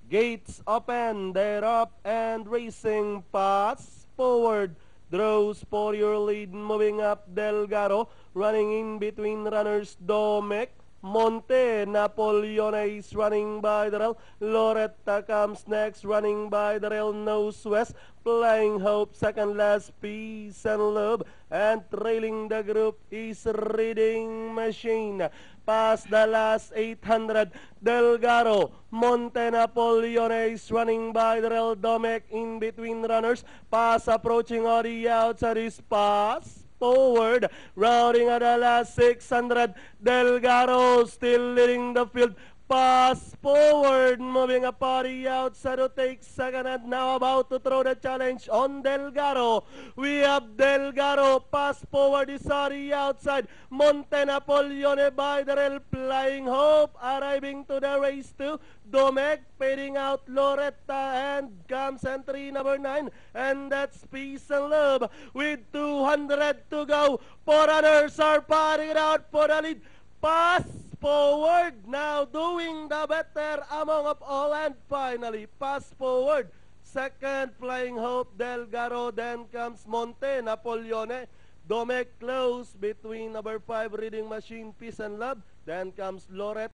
Gates open, they're up and racing, pass forward, draws for your lead, moving up Delgado, running in between runners Domec, Monte, Napoleone is running by the rail, Loretta comes next, running by the rail, nose west, Flying Hope, second last, Peace and Love, and trailing the group is Reading Machine. Past the last 800, Delgado, Monte Napoleone is running by the rail, Domec in between runners, pass approaching on the outside is pass forward, rounding at the last 600, Delgado still leading the field, pass forward, moving up on the outside to take second and now about to throw the challenge on Delgado. We have Delgado, pass forward is on the outside, Monte Napoleone by the rail, Flying Hope arriving to the race too, Domec fading out Loretta and comes entry number 9 and that's Peace and Love with 200 to go. Four runners are fighting it out for the lead. Pass forward, now doing the better among of all, and finally pass forward. Second, Flying Hope, Delgado, then comes Monte Napoleone. Domec close between number 5, Reading Machine, Peace and Love. Then comes Loretta.